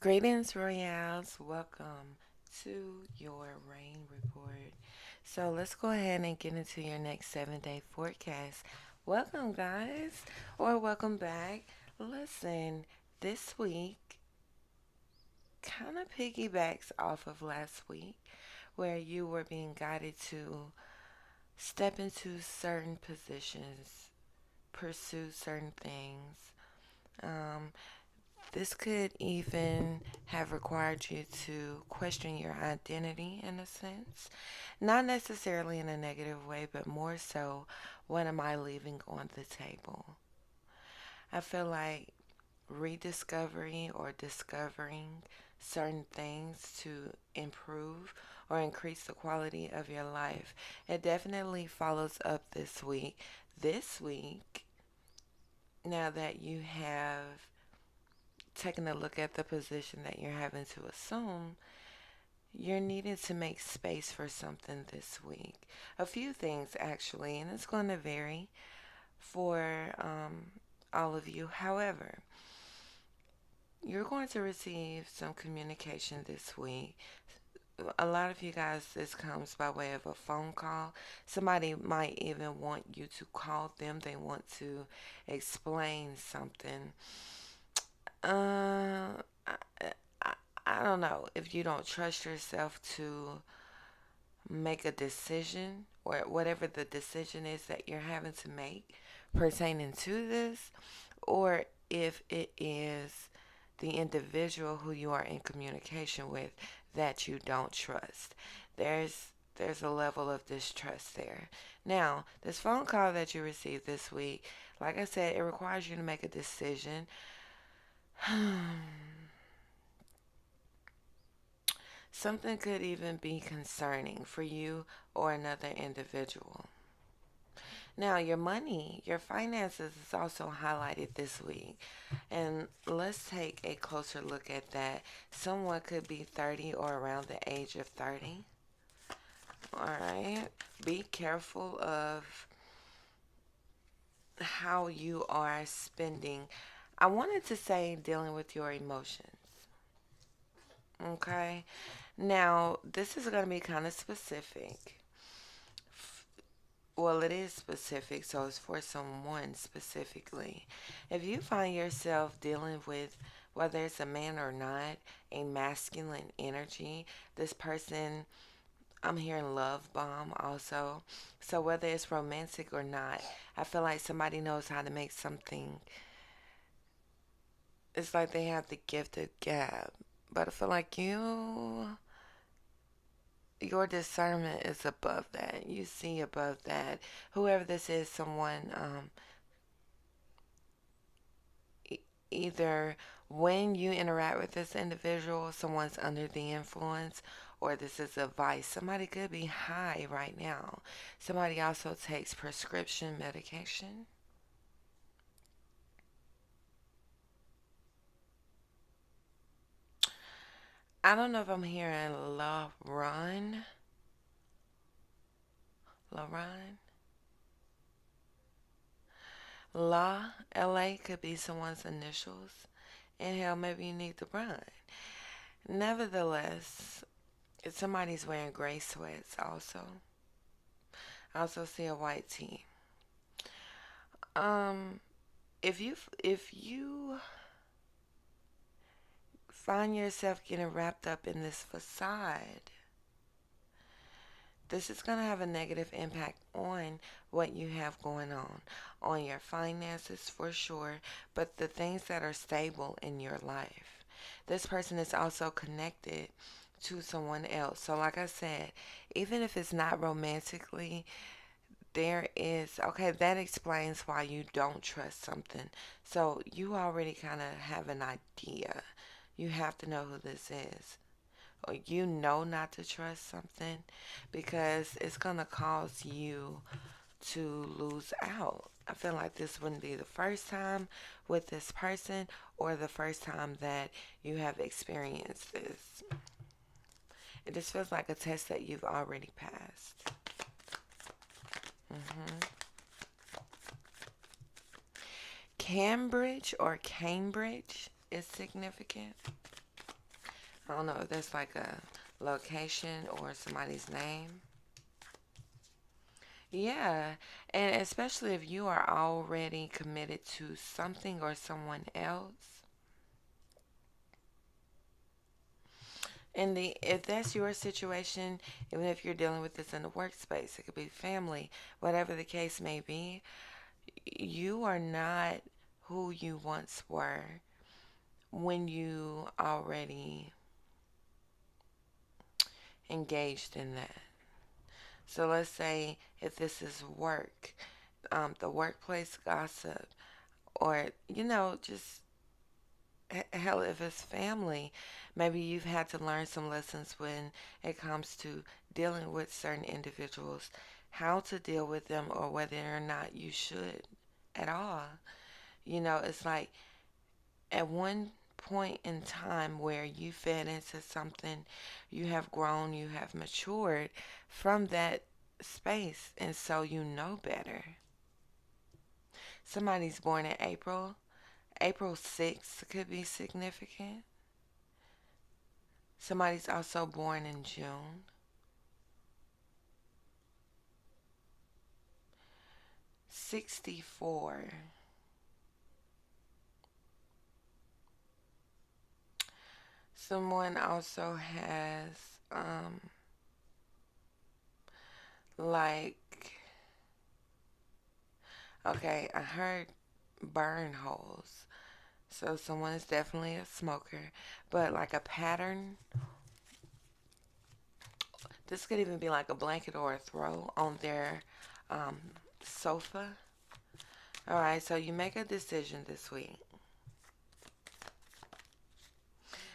Greetings, Royales. Welcome to your rain report. So let's go ahead and get into your next 7 day forecast. Welcome, guys, or welcome back. Listen, this week kind of piggybacks off of last week, where you were being guided to step into certain positions, pursue certain things. Um, This could even have required you to question your identity in a sense. Not necessarily in a negative way, but more so, what am I leaving on the table? I feel like rediscovery or discovering certain things to improve or increase the quality of your life. It definitely follows up this week. This week, now that you have taking a look at the position that you're having to assume, you're needing to make space for something this week. A few things, actually, and it's going to vary for all of you. However, you're going to receive some communication this week. A lot of you guys, this comes by way of a phone call. Somebody might even want you to call them, they want to explain something. I, I, I don't know if you don't trust yourself to make a decision or whatever the decision is that you're having to make pertaining to this, or if it is the individual who you are in communication with that you don't trust. There's a level of distrust there. Now, this phone call that you received this week, like I said, it requires you to make a decision. Something could even be concerning for you or another individual. Now, your money, your finances is also highlighted this week. And let's take a closer look at that. Someone could be 30 or around the age of 30. All right. Be careful of how you are spending. I wanted to say dealing with your emotions. Okay. Now, this is going to be kind of specific. Well, it is specific, so it's for someone specifically. If you find yourself dealing with, whether it's a man or not, a masculine energy, this person, I'm hearing love bomb also. So whether it's romantic or not, I feel like somebody knows how to make something. It's like they have the gift of gab. But I feel like your discernment is above that. You see above that. Whoever this is, someone e- either when you interact with this individual, someone's under the influence, or this is advice. Somebody could be high right now. Somebody also takes prescription medication. I don't know if I'm hearing La LA could be someone's initials. And hell, maybe you need to run. Nevertheless, if somebody's wearing gray sweats also. I also see a white tee. Um, if you find yourself getting wrapped up in this facade, this is going to have a negative impact on what you have going on your finances for sure, but the things that are stable in your life. This person is also connected to someone else. So, like I said, even if it's not romantically, there is, okay, that explains why you don't trust something. So, you already kind of have an idea. You have to know who this is, or you know not to trust something because it's going to cause you to lose out. I feel like this wouldn't be the first time with this person or the first time that you have experienced this. It just feels like a test that you've already passed. hmm Cambridge or Cambridge is significant. I don't know if that's like a location or somebody's name. Yeah, and especially if you are already committed to something or someone else. And if that's your situation, even if you're dealing with this in the workspace, it could be family, whatever the case may be, you are not who you once were when you already engaged in that. So let's say if this is work, the workplace gossip, or just hell, if it's family, maybe you've had to learn some lessons when it comes to dealing with certain individuals, how to deal with them, or whether or not you should at all. It's like at one point in time where you fed into something, you have grown, you have matured from that space, and so you know better. Somebody's born in April. April 6th could be significant. Somebody's also born in June. 64. Someone also has, like, okay, I heard burn holes. So someone is definitely a smoker, but like a pattern. This could even be like a blanket or a throw on their um, sofa. All right, so you make a decision this week.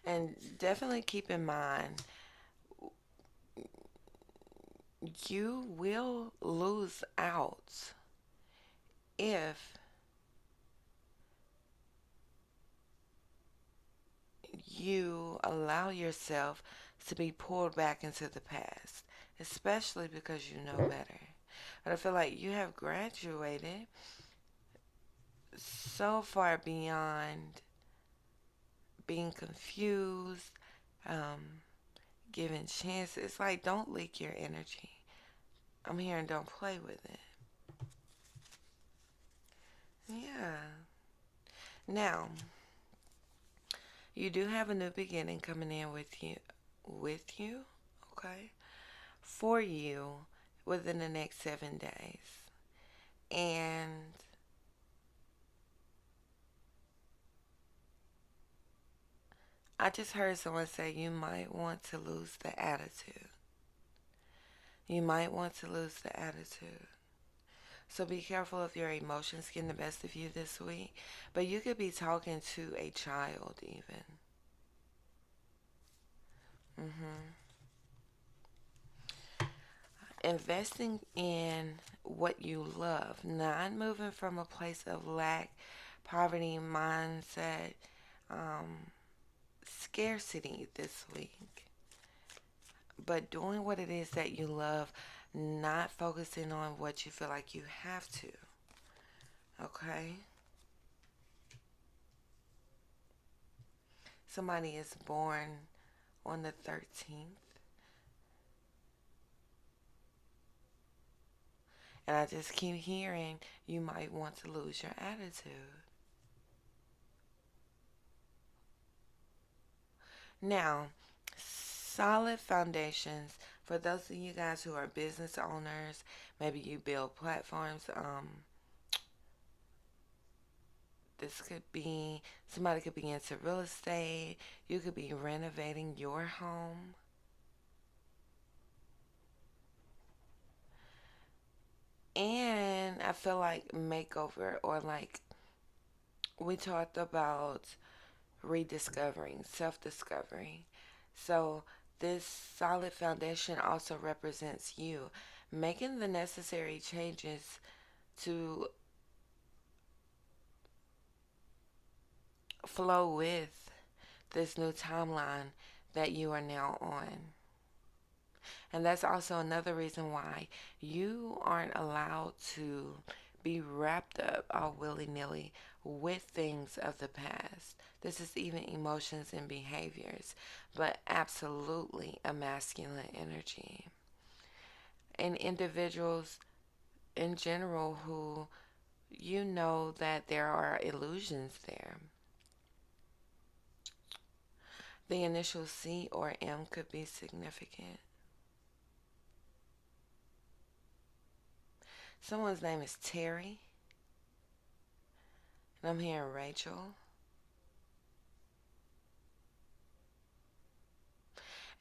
And definitely keep in mind, you will lose out if you allow yourself to be pulled back into the past, especially because you know better. But I feel like you have graduated so far beyond being confused, um, giving chances. It's like, don't leak your energy. I'm here and don't play with it. Yeah. Now, you do have a new beginning coming in with you, okay, for you within the next 7 days. And I just heard someone say you might want to lose the attitude. You might want to lose the attitude. So be careful of your emotions getting the best of you this week. But you could be talking to a child even. hmm Investing in what you love, not moving from a place of lack, poverty mindset, um, scarcity this week, but doing what it is that you love, not focusing on what you feel like you have to. Okay? Somebody is born on the 13th, and I just keep hearing you might want to lose your attitude. Now, solid foundations for those of you guys who are business owners, maybe you build platforms. This could be somebody could be into real estate. You could be renovating your home. And I feel like makeover, or like we talked about rediscovering, self discovery. So this solid foundation also represents you making the necessary changes to flow with this new timeline that you are now on. And that's also another reason why you aren't allowed to be wrapped up all willy nilly with things of the past. This is even emotions and behaviors, but absolutely a masculine energy. And individuals in general who you know that there are illusions there. The initial C or M could be significant. Someone's name is Terry, and I'm hearing Rachel.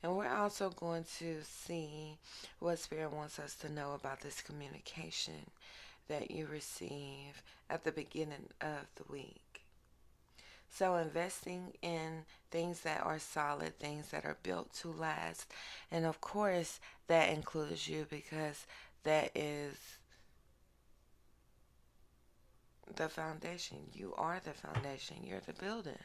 And we're also going to see what Spirit wants us to know about this communication that you receive at the beginning of the week. So, investing in things that are solid, things that are built to last. And of course, that includes you because that is the foundation. You are the foundation, you're the building.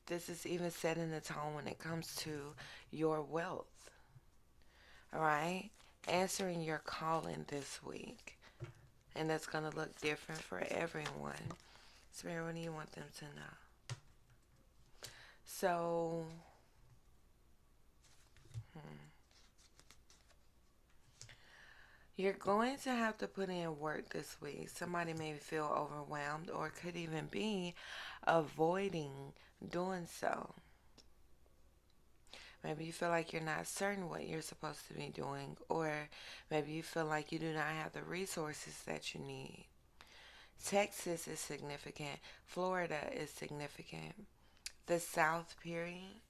This is even setting the tone when it comes to your wealth. All right? Answering your calling this week. And that's going to look different for everyone. Spirit, what do you want them to know? So, you're going to have to put in work this week. Somebody may feel overwhelmed or could even be avoiding doing so. Maybe you feel like you're not certain what you're supposed to be doing, or maybe you feel like you do not have the resources that you need. Texas is significant. Florida is significant. The South, period.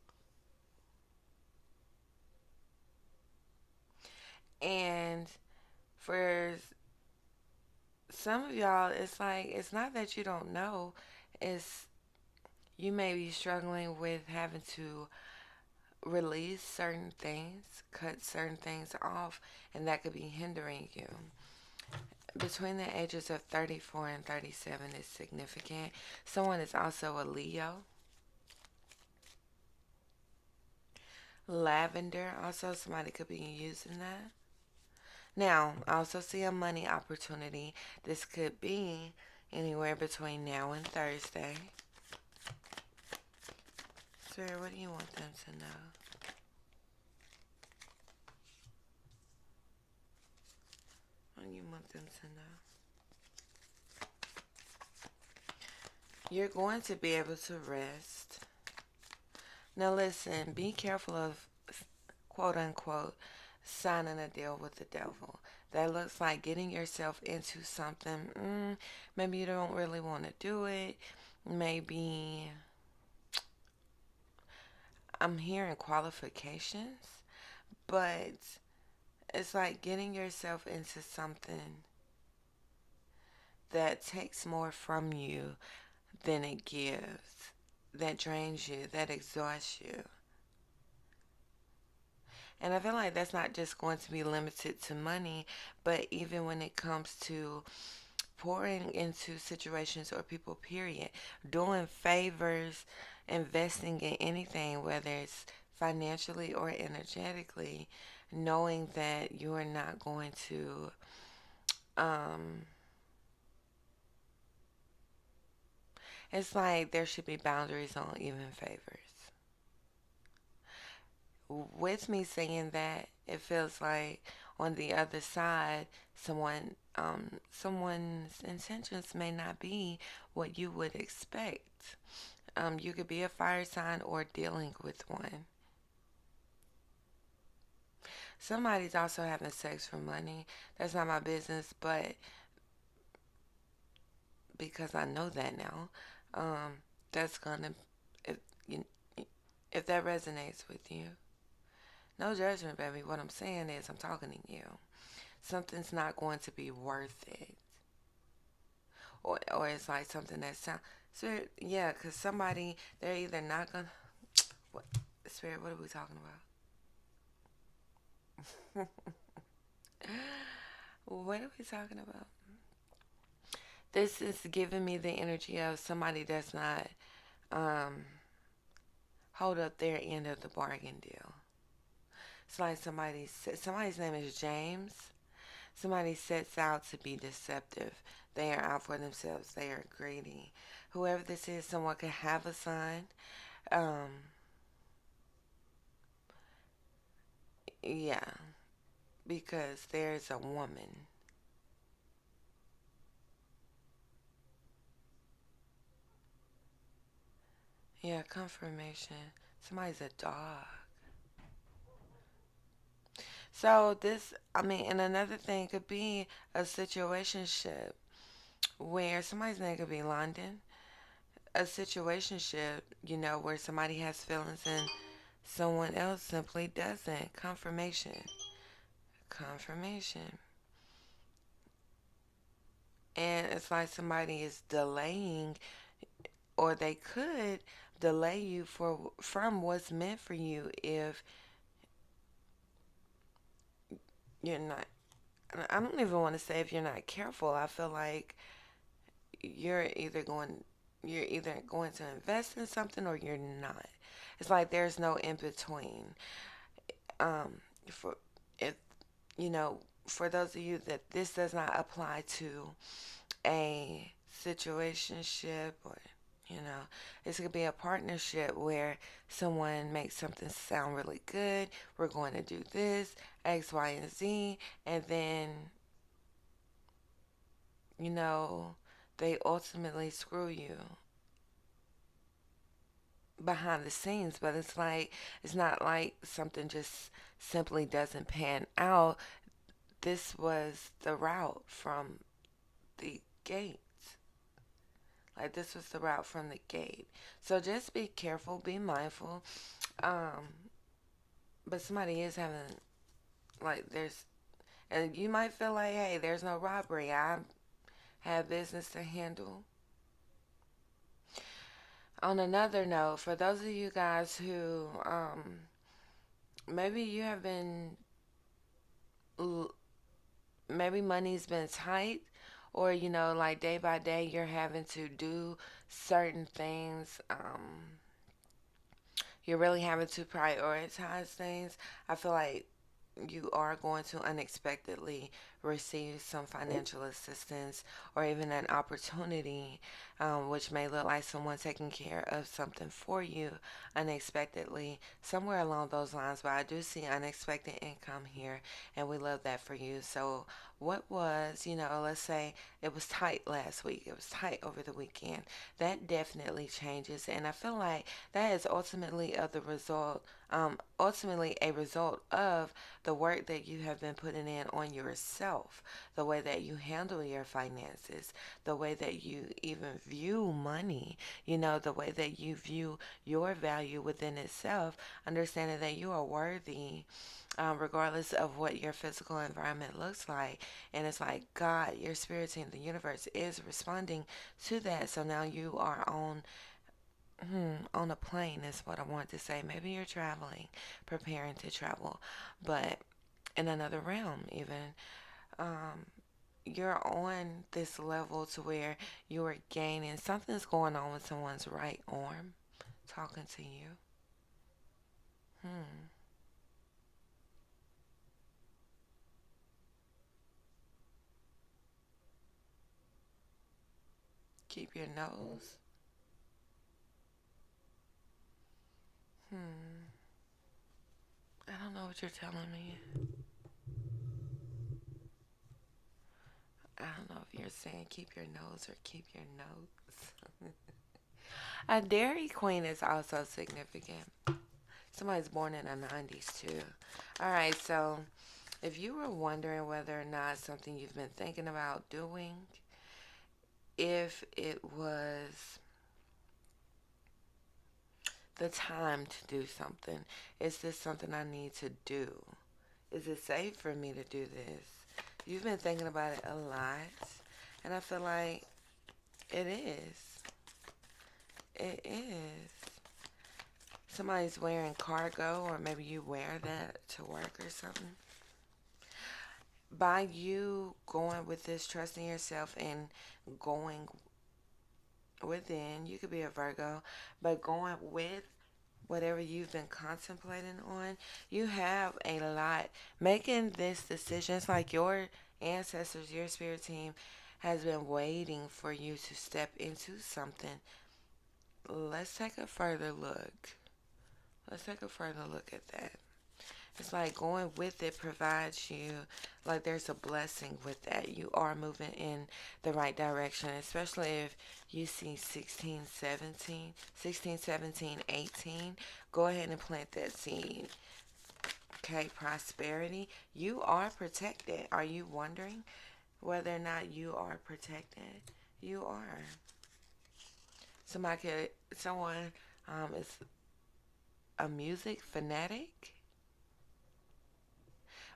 And for some of y'all, it's like, it's not that you don't know, it's you may be struggling with having to release certain things, cut certain things off, and that could be hindering you. Between the ages of 34 and 37 is significant. Someone is also a Leo. Lavender, also somebody could be using that. Now, I also see a money opportunity. This could be anywhere between now and Thursday. Sir, what do you want them to know? What do you want them to know? You're going to be able to rest. Now listen, be careful of quote unquote signing a deal with the devil. That looks like getting yourself into something. Maybe you don't really want to do it. Maybe I'm hearing qualifications, but it's like getting yourself into something that takes more from you than it gives, that drains you, that exhausts you. And I feel like that's not just going to be limited to money, but even when it comes to pouring into situations or people, period, doing favors, investing in anything, whether it's financially or energetically, knowing that you are not going to, um, it's like there should be boundaries on even favors. With me saying that, it feels like on the other side, someone's intentions may not be what you would expect. You could be a fire sign or dealing with one. Somebody's also having sex for money. That's not my business, but because I know that now, um, that's gonna if you if that resonates with you. No judgment, baby. What I'm saying is, I'm talking to you. Something's not going to be worth it, or it's like something that sounds. Spirit, yeah, because somebody they're either not gonna. What Spirit? What are we talking about? What are we talking about? This is giving me the energy of somebody that's not um, hold up their end of the bargain deal. It's like somebody's name is James. Somebody sets out to be deceptive. They are out for themselves. They are greedy. Whoever this is, someone could have a son. Um, yeah, because there's a woman. Yeah, confirmation. Somebody's a dog. So this, I mean, and another thing could be a situationship where somebody's name could be London. A situationship, where somebody has feelings and someone else simply doesn't. Confirmation. Confirmation. And it's like somebody is delaying, or they could delay you from what's meant for you if you're not. I don't even want to say if you're not careful. I feel like you're either going you're either going to invest in something or you're not. It's like there's no in between. Um, for if you know, for those of you that this does not apply to a situationship, or this could be a partnership where someone makes something sound really good. We're going to do this, X, Y, and Z, and then you know they ultimately screw you behind the scenes. But it's not like something just simply doesn't pan out. This was the route from the gate. Like this was the route from the gate. So just be careful, be mindful. Um, but somebody is having, like, there's, and you might feel like, hey, there's no robbery. I have business to handle. On another note, for those of you guys who maybe you have been, maybe money's been tight, or like day by day you're having to do certain things. You're really having to prioritize things. I feel like you are going to unexpectedly receive some financial assistance or even an opportunity, which may look like someone taking care of something for you unexpectedly, somewhere along those lines. But I do see unexpected income here, and we love that for you. So, what was, let's say it was tight last week, it was tight over the weekend. That definitely changes, and I feel like that is ultimately a result of the work that you have been putting in on yourself, the way that you handle your finances, the way that you even view money, the way that you view your value within itself, understanding that you are worthy. Regardless of what your physical environment looks like. And it's like God, your spirit team, the universe is responding to that. So now you are on a plane, is what I want to say. Maybe you're traveling, preparing to travel, but in another realm, even. Um, you're on this level to where you're gaining something's going on with someone's right arm talking to you. Hmm. Keep your nose. Hmm. I don't know what you're telling me. I don't know if you're saying keep your nose or keep your notes. A Dairy Queen is also significant. Somebody's born in the 90s too. All right, so if you were wondering whether or not something you've been thinking about doing, if it was the time to do something, is this something I need to do? Is it safe for me to do this? You've been thinking about it a lot, and I feel like it is. It is. Somebody's wearing cargo, or maybe you wear that to work or something. By you going with this, trusting yourself and going within, you could be a Virgo, but going with whatever you've been contemplating on. You have a lot. Making this decision, it's like your ancestors, your spirit team has been waiting for you to step into something. Let's take a further look. Let's take a further look at that. It's like going with it provides you, like there's a blessing with that. You are moving in the right direction, especially if you see 16, 17, 16, 17, 18. Go ahead and plant that seed. Okay, prosperity. You are protected. Are you wondering whether or not you are protected? You are. Someone is a music fanatic.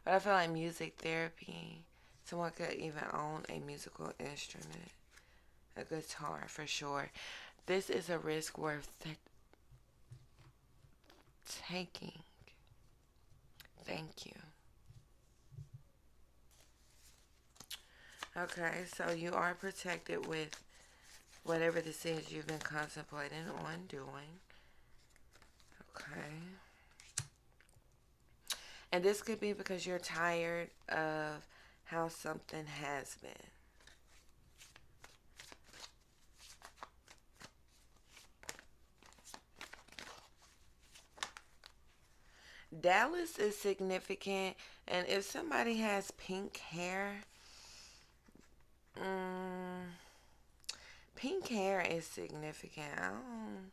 But I feel like music therapy, someone could even own a musical instrument, a guitar for sure. This is a risk worth taking. Thank you. Okay, so you are protected with whatever this is you've been contemplating on doing. Okay. And this could be because you're tired of how something has been. Dallas is significant, and if somebody has pink hair, mm, pink hair is significant. I don't.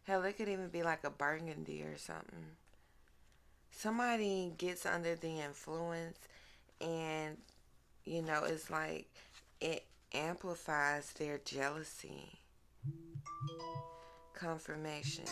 Hell, it could even be like a burgundy or something. Somebody gets under the influence, and it's like it amplifies their jealousy. Confirmation.